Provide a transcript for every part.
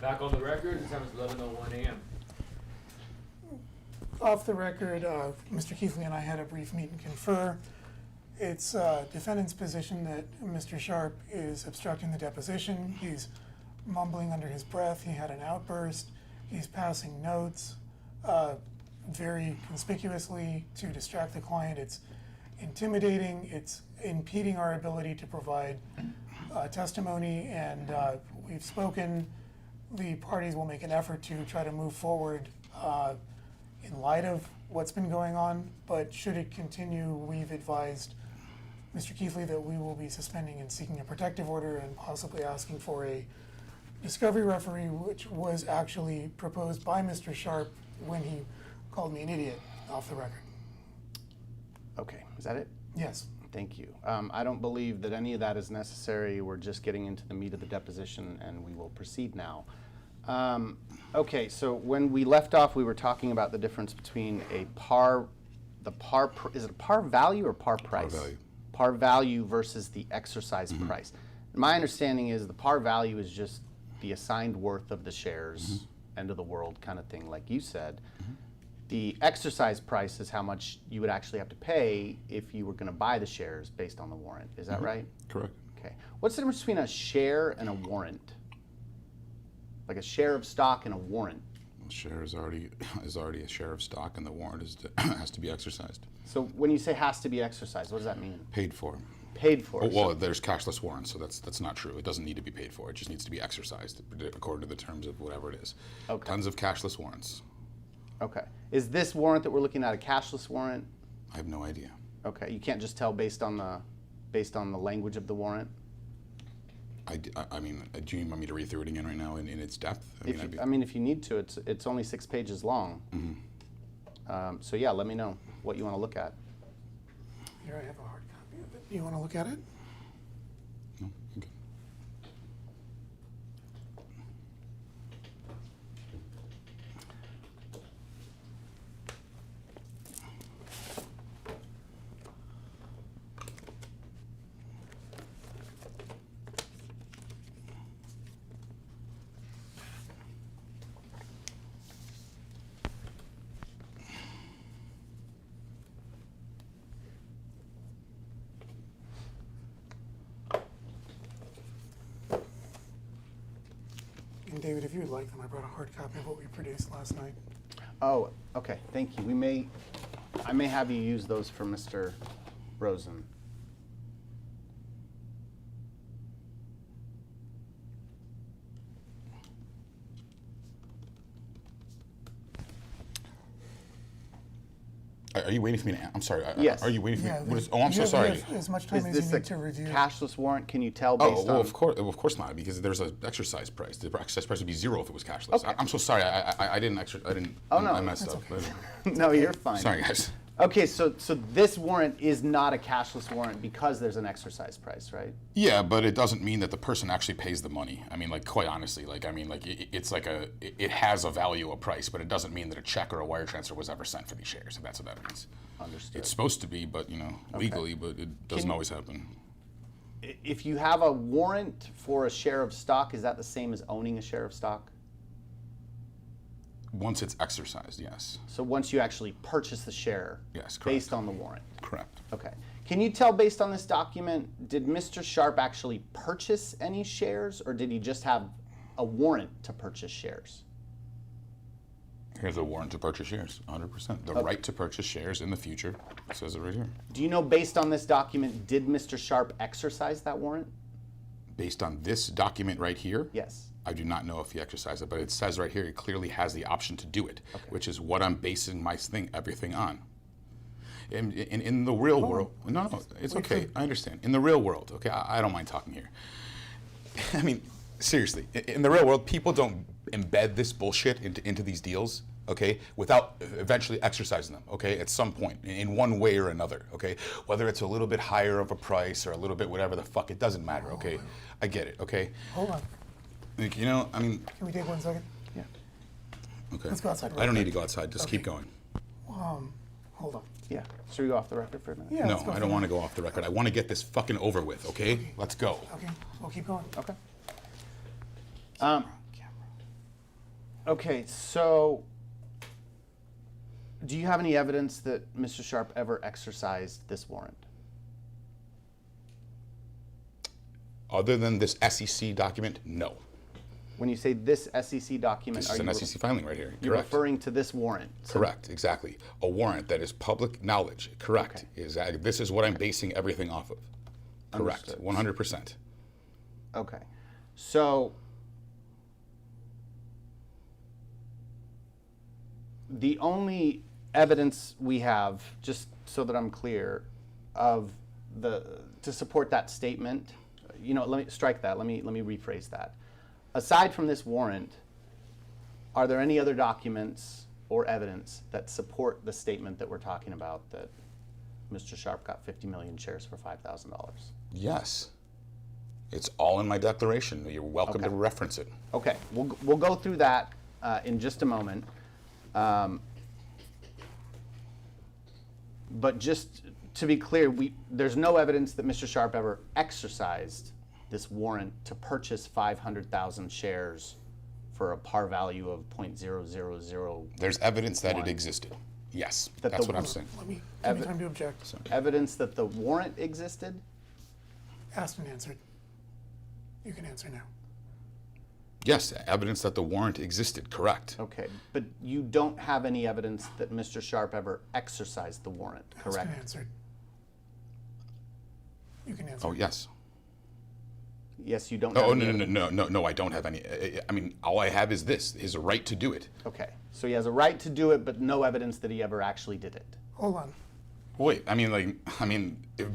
Back on the record, the time is 11:01 a.m. Off the record, Mr. Keithley and I had a brief meet and confer. It's defendant's position that Mr. Sharp is obstructing the deposition. He's mumbling under his breath. He had an outburst. He's passing notes very conspicuously to distract the client. It's intimidating. It's impeding our ability to provide testimony, and we've spoken. The parties will make an effort to try to move forward in light of what's been going on, but should it continue, we've advised Mr. Keithley that we will be suspending and seeking a protective order and possibly asking for a discovery referee, which was actually proposed by Mr. Sharp when he called me an idiot off the record. Okay, is that it? Yes. Thank you. I don't believe that any of that is necessary. We're just getting into the meat of the deposition, and we will proceed now. Okay, so when we left off, we were talking about the difference between is it a par value or par price? Par value. Par value versus the exercise price. My understanding is the par value is just the assigned worth of the shares, end of the world kind of thing, like you said. The exercise price is how much you would actually have to pay if you were going to buy the shares based on the warrant. Is that right? Correct. Okay. What's the difference between a share and a warrant? Like a share of stock and a warrant? The share is already a share of stock, and the warrant has to be exercised. So when you say has to be exercised, what does that mean? Paid for. Paid for. Well, there's cashless warrants, so that's not true. It doesn't need to be paid for. It just needs to be exercised according to the terms of whatever it is. Okay. Tons of cashless warrants. Okay. Is this warrant that we're looking at a cashless warrant? I have no idea. Okay. You can't just tell based on the language of the warrant? I mean, do you want me to read through it again right now in its depth? I mean, if you need to, it's only 6 pages long. So yeah, let me know what you want to look at. Here I have a hard copy of it. Do you want to look at it? No? Okay. And David, if you would like them, I brought a hard copy of what we produced last night. Oh, okay. Thank you. I may have you use those for Mr. Rosen. Are you waiting for me to? I'm sorry. Yes. Are you waiting for Yeah, me? I'm so sorry. You have as much time Is as this you a need to review. cashless warrant? Can you tell Oh, based well, on? of course not, because there's an exercise price. The exercise price would be zero if it was cashless. Okay. I'm so sorry. I didn't. Oh, no. I messed up. No, you're fine. Sorry, guys. Okay, so this warrant is not a cashless warrant because there's an exercise price, right? Yeah, but it doesn't mean that the person actually pays the money. I mean, like, quite honestly, it's like it has a value, a price, but it doesn't mean that a check or a wire transfer was ever sent for these shares, if that's what that means. Understood. It's supposed to be, but, legally, but it doesn't always happen. If you have a warrant for a share of stock, is that the same as owning a share of stock? Once it's exercised, yes. So once you actually purchase the share, Yes, correct. based on the warrant. Correct. Okay. Can you tell based on this document, did Mr. Sharp actually purchase any shares, or did he just have a warrant to purchase shares? Here's a warrant to purchase shares, 100%. The right to purchase shares in the future, it says it right here. Do you know, based on this document, did Mr. Sharp exercise that warrant? Based on this document right here, Yes. I do not know if he exercised it, but it says right here he clearly has the option to do it, which is what I'm basing my everything on. In the real world, no, it's okay. I understand. In the real world, okay, I don't mind talking here. I mean, seriously, in the real world, people don't embed this bullshit into these deals, okay, without eventually exercising them, okay, at some point, in one way or another, okay? Whether it's a little bit higher of a price or a little bit whatever the fuck, it doesn't matter, okay? I get it, okay? Hold on. Like, I mean... Can we take 1 second? Yeah. Okay. Let's go outside. I don't need to go outside, just keep going. Hold on. Yeah. Should we go off the record for a minute? Yeah, No, let's go I for don't a want to minute. go off the record. I want to get this fucking over with, okay? Let's go. Okay, we'll keep going. Okay. Okay, so do you have any evidence that Mr. Sharp ever exercised this warrant? Other than this SEC document, no. When you say this SEC document, This is an SEC filing right here. you're Correct. referring to this warrant? So- Correct, exactly. A warrant that is public knowledge. Correct. This is what I'm basing everything off of. Correct. Understood. 100%. Okay. So the only evidence we have, just so that I'm clear, of to support that statement, let me strike that. Let me rephrase that. Aside from this warrant, are there any other documents or evidence that support the statement that we're talking about, that Mr. Sharp got 50 million shares for $5,000? Yes. It's all in my declaration. You're welcome to reference it. Okay, we'll go through that in just a moment. But just to be clear, there's no evidence that Mr. Sharp ever exercised this warrant to purchase 500,000 shares for a par value of .000. There's evidence that it existed. Yes, That that's the- what I'm saying. Give me time to object. Evidence that the warrant existed? Asked and answered. You can answer now. Yes, evidence that the warrant existed. Correct. Okay, but you don't have any evidence that Mr. Sharp ever exercised the warrant, Asked correct? and answered. You can answer. Oh, yes. Yes, you don't Oh, have no, any no, evidence. no, I don't have any. I mean, all I have is this, his right to do it. Okay, so he has a right to do it, but no evidence that he ever actually did it. Hold on. Wait,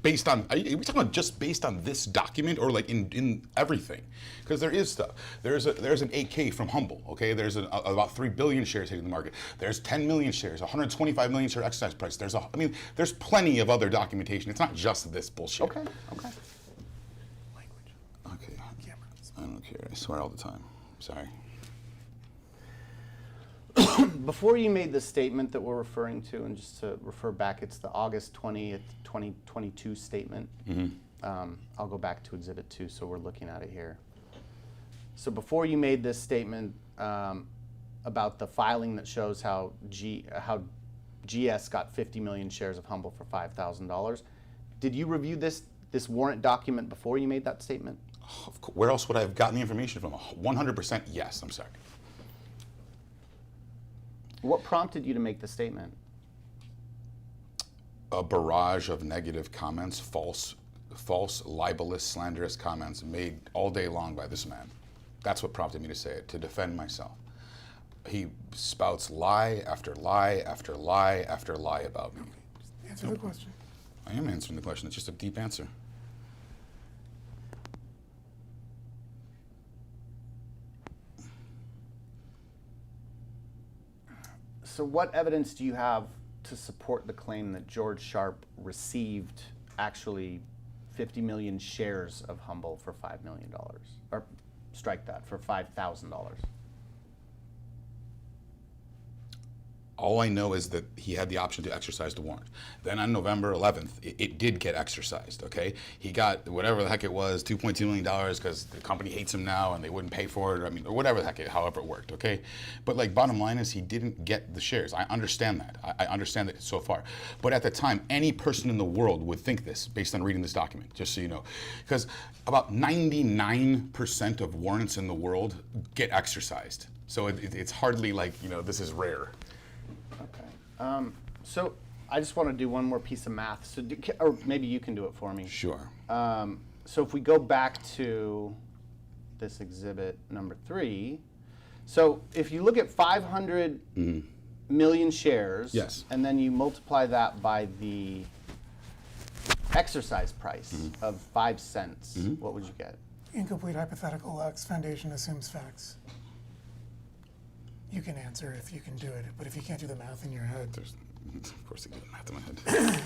based on, are we talking about just based on this document, or like in everything? Because there is stuff. There's an 8K from Humble, okay? There's about 3 billion shares hitting the market. There's 10 million shares, 125 million share exercise price. There's plenty of other documentation. It's not just this bullshit. Okay. Language. Okay. Cameras. I don't care. I swear all the time. Sorry. Before you made the statement that we're referring to, and just to refer back, it's the August 20th, 2022 statement. I'll go back to Exhibit 2, so we're looking at it here. So before you made this statement about the filing that shows how GS got 50 million shares of Humble for $5,000, did you review this warrant document before you made that statement? Of course, where else would I have gotten the information from? 100% yes. I'm sorry. What prompted you to make the statement? A barrage of negative comments, false, libelous, slanderous comments made all day long by this man. That's what prompted me to say it, to defend myself. He spouts lie after lie after lie after lie about me. Answer the question. I am answering the question. It's just a deep answer. So what evidence do you have to support the claim that George Sharp received actually 50 million shares of Humble for $5 million? Or strike that, for $5,000? All I know is that he had the option to exercise the warrant. Then on November 11th, it did get exercised, okay? He got whatever the heck it was, $2.2 million, because the company hates him now and they wouldn't pay for it, or whatever the heck, however it worked, okay? But like, bottom line is he didn't get the shares. I understand that. I understand that so far. But at the time, any person in the world would think this based on reading this document, just so you know. Because about 99% of warrants in the world get exercised. So it's hardly like, this is rare. Okay. So I just want to do one more piece of math. So or maybe you can do it for me. Sure. So if we go back to this exhibit number 3, so if you look at 500 million shares, Yes. and then you multiply that by the exercise price of 5 cents, what would you get? Incomplete hypothetical. X Foundation assumes facts. You can answer if you can do it, but if you can't do the math in your head. Of course, I get math in my head.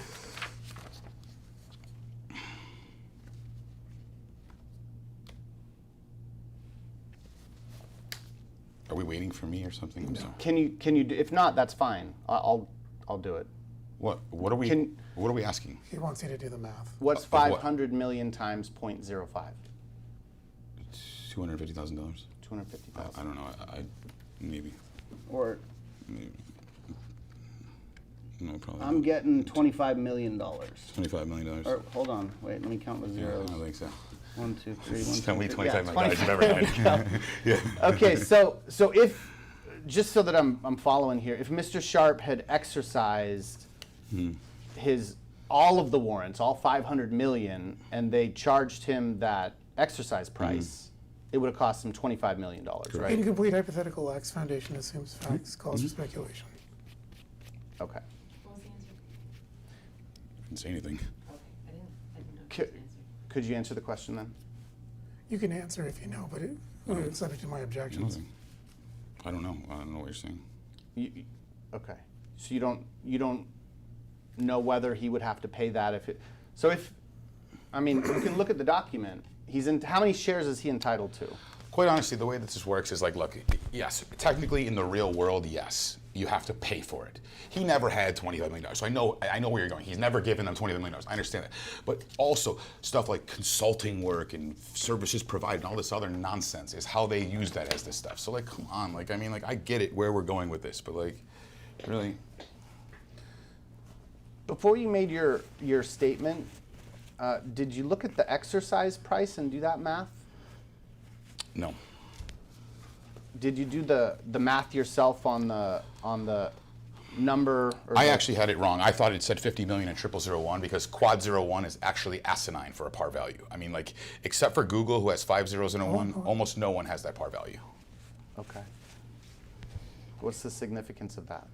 Are we waiting for me or something? I'm sorry. Can you do, if not, that's fine. I'll do it. What are we asking? He wants you to do the math. What's Of what? 500 million times .05? $250,000. 250,000. I don't know. Maybe. Or Maybe. No, probably. I'm not. getting $25 million. $25 million. Or hold on, wait, let me count the Yeah, zeros. I think so. 1, 2, 3, 1, 2, Tell me 3. $25 Yeah, million. You've ever had. Yeah. Okay, so if, just so that I'm following here, if Mr. Sharp had exercised all of the warrants, all 500 million, and they charged him that exercise price, it would have cost him $25 million, right? Incomplete hypothetical lacks foundation, assumes facts, calls for speculation. Okay. What was the answer? Didn't say anything. Okay, I didn't know Ca- the answer. Could you answer the question then? You can answer if you know, but it's subject to my objections. Nothing. I don't know. I don't know what you're saying. Okay. So you don't know whether he would have to pay that if it. So if, I mean, you can look at the document. He's in. How many shares is he entitled to? Quite honestly, the way that this works is like, look, yes, technically in the real world, yes, you have to pay for it. He never had $25 million, so I know where you're going. He's never given them $25 million. I understand that. But also, stuff like consulting work and services provided and all this other nonsense is how they use that as this stuff. So, like, come on. Like, I mean, like, I get it where we're going with this, but, like, really? Before you made your statement, did you look at the exercise price and do that math? No. Did you do the math yourself on the number? Or I actually had it wrong. I thought it said 50 million in 0001 because quad 01 is actually asinine for a par value. I mean, like, except for Google, who has 5 zeros and a 1, almost no one has that par value. Okay. What's the significance of that?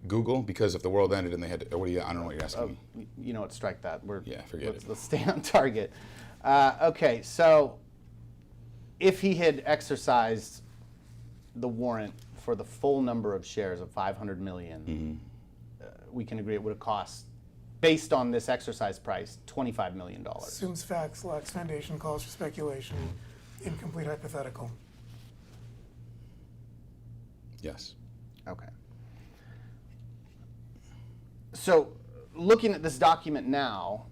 Google, because if the world ended and they had, what do you, I don't know what you're asking me. You know what? Strike that. Yeah, forget it. Let's stay on target. Okay, so if he had exercised the warrant for the full number of shares of 500 million, we can agree it would have cost, based on this exercise price, $25 million. Assumes facts, lacks foundation, calls for speculation, incomplete hypothetical. Yes. Okay. So, looking at this document now,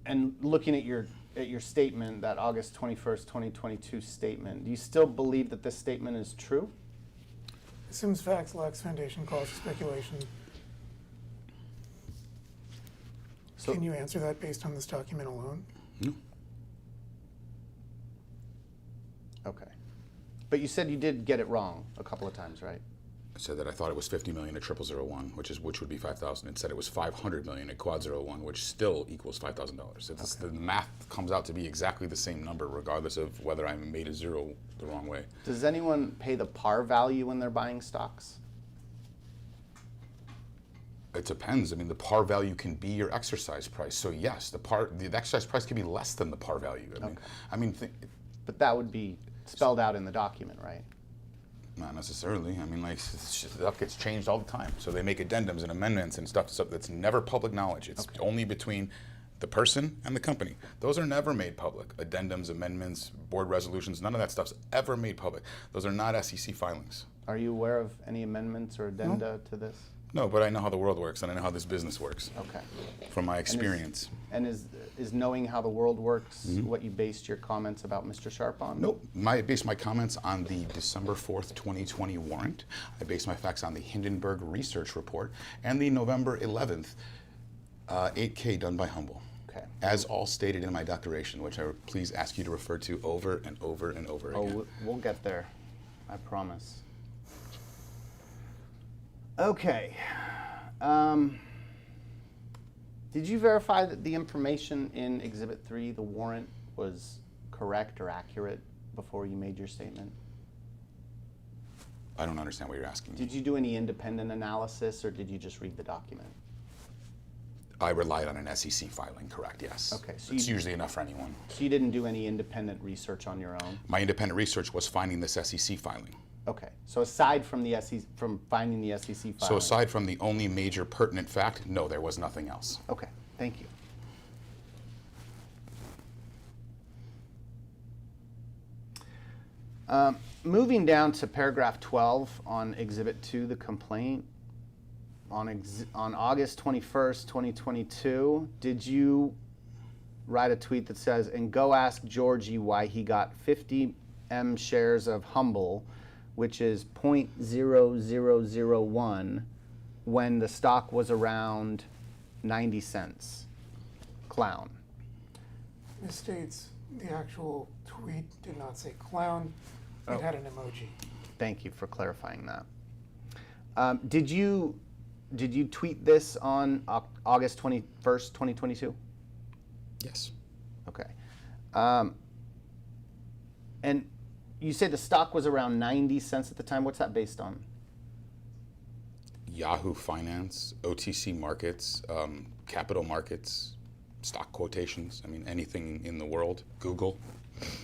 and looking at your statement, that August 21st, 2022 statement, do you still believe that this statement is true? Assumes facts, lacks foundation, calls for speculation. So, Can you answer that based on this document alone? No. okay. But you said you did get it wrong a couple of times, right? I said that I thought it was 50 million at 0001, which would be 5,000, and said it was 500 million at quad 01, which still equals $5,000. The math comes out to be exactly the same number, regardless of whether I made a zero the wrong way. Does anyone pay the par value when they're buying stocks? It depends. I mean, the par value can be your exercise price. So yes, the exercise price can be less than the par value. I mean, But that would be spelled out in the document, right? not necessarily. I mean, like, stuff gets changed all the time. So they make addendums and amendments and stuff that's never public knowledge. It's only between the person and the company. Those are never made public. Addendums, amendments, board resolutions, none of that stuff's ever made public. Those are not SEC filings. Are you aware of any amendments or addenda to this? No, but I know how the world works and I know how this business works Okay. from my experience. And is knowing how the world works what you based your comments about Mr. Sharp on? Nope. I based my comments on the December 4th, 2020 warrant. I based my facts on the Hindenburg research report and the November 11th 8K done by Humble. Okay. As all stated in my declaration, which I would please ask you to refer to over and over and over again. Oh, we'll get there. I promise. Okay. Did you verify that the information in Exhibit 3, the warrant, was correct or accurate before you made your statement? I don't understand what you're asking me. Did you do any independent analysis or did you just read the document? I relied on an SEC filing, correct, yes. Okay, so it's you- usually enough for anyone. So you didn't do any independent research on your own? My independent research was finding this SEC filing. Okay. So aside from the from finding the SEC filing. So aside from the only major pertinent fact, no, there was nothing else. Okay. Thank you. Moving down to paragraph 12 on Exhibit 2, the complaint, on August 21st, 2022, did you write a tweet that says, and go ask Georgie why he got 50 M shares of Humble, which is 0.0001 when the stock was around 90 cents. Clown. Misstates the actual tweet did not say clown. It had an emoji. Thank you for clarifying that. Did you tweet this on August 21st, 2022? Yes. Okay. And you say the stock was around 90 cents at the time. What's that based on? Yahoo Finance, OTC markets, capital markets, stock quotations. I mean, anything in the world. Google.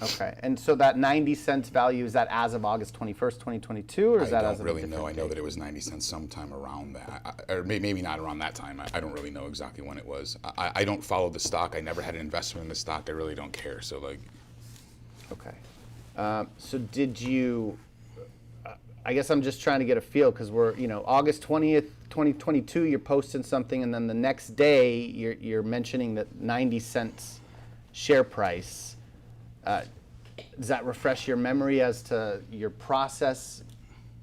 Okay. And so that 90 cents value, is that as of August 21st, 2022, or is that I as don't of really a different know. I know date? that it was 90 cents sometime around that, or maybe not around that time. I don't really know exactly when it was. I don't follow the stock. I never had an investment in the stock. I really don't care. So like, Okay. So did you, I guess I'm just trying to get a feel, because we're, August 20th, 2022, you're posting something, and then the next day you're mentioning that 90 cents share price. Does that refresh your memory as to your process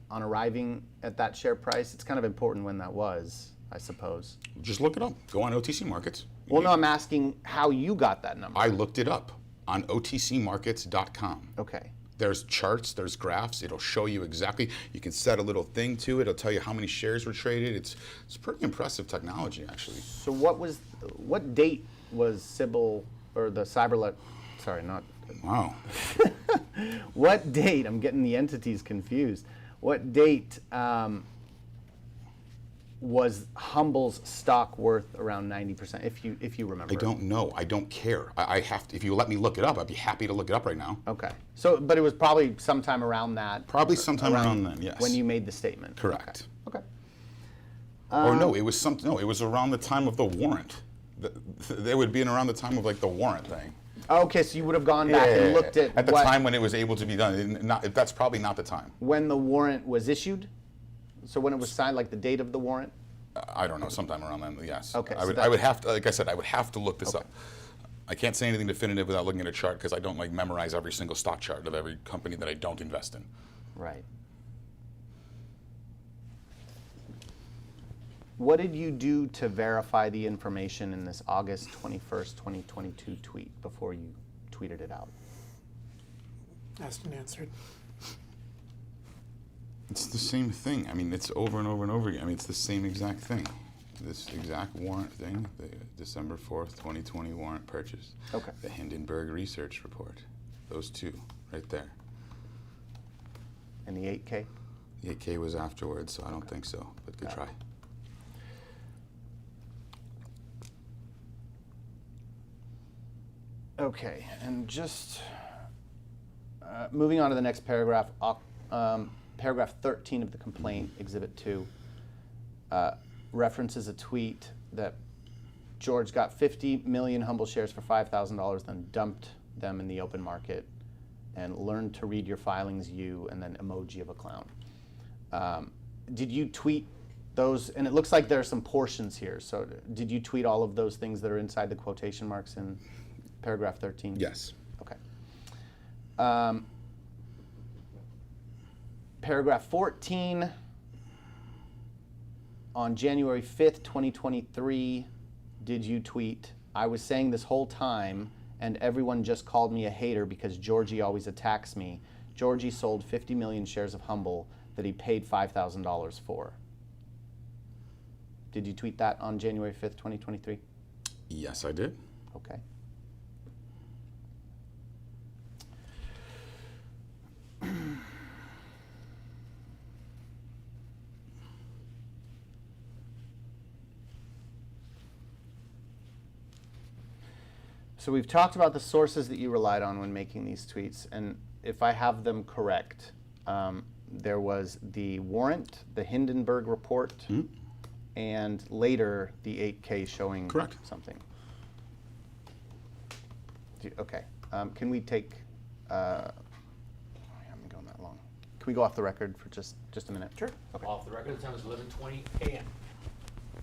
on arriving at that share price? It's kind of important when that was, I suppose. just look it up. Go on OTC markets. Well, no, I'm asking how you got that number. I looked it up on OTCmarkets.com. Okay. There's charts, there's graphs. It'll show you exactly. You can set a little thing to it. It'll tell you how many shares were traded. It's pretty impressive technology, actually. So what date was Sybil, or the Cyberlet, sorry, not, Wow. what date, I'm getting the entities confused. What date was Humble's stock worth around 90%, if you remember? I don't know. I don't care. I have to. If you let me look it up, I'd be happy to look it up right now. Okay. So, but it was probably sometime around that. Probably sometime around then, yes. When you made the statement. Correct. Okay. Or no, it was something. No, it was around the time of the warrant. They would be in around the time of like the warrant thing. Okay, so you would have gone back and looked at the what, time when it was able to be done. That's probably not the time. when the warrant was issued? So when it was signed, like the date of the warrant? I don't know. Sometime around then, yes. Okay, I so would. that- I would have to. Like I said, I would have to look this up. I can't say anything definitive without looking at a chart because I don't like memorize every single stock chart of every company that I don't invest in. Right. What did you do to verify the information in this August 21st, 2022 tweet before you tweeted it out? Asked and answered. It's the same thing. I mean, it's over and over and over again. I mean, it's the same exact thing. This exact warrant thing, the December 4th, 2020 warrant purchase. Okay. The Hindenburg Research Report. Those two, right there. And the 8K? The 8K was afterwards, so I don't think so, but good try. Okay, and just moving on to the next paragraph, paragraph 13 of the complaint, Exhibit 2, references a tweet that George got 50 million Humble shares for $5,000, then dumped them in the open market, and learned to read your filings, you, and then emoji of a clown. Did you tweet those? And it looks like there are some portions here. So did you tweet all of those things that are inside the quotation marks in paragraph 13? Yes. Okay. Paragraph 14, on January 5th, 2023, did you tweet, I was saying this whole time, and everyone just called me a hater because Georgie always attacks me. Georgie sold 50 million shares of Humble that he paid $5,000 for. Did you tweet that on January 5th, 2023? Yes, I did. Okay. So we've talked about the sources that you relied on when making these tweets, and if I have them correct, there was the warrant, the Hindenburg report, and later the 8K showing Correct. something. Okay, can we take, I haven't gone that long. Can we go off the record for just a minute? Sure. Okay. Off the record, the time is 11:20 a.m.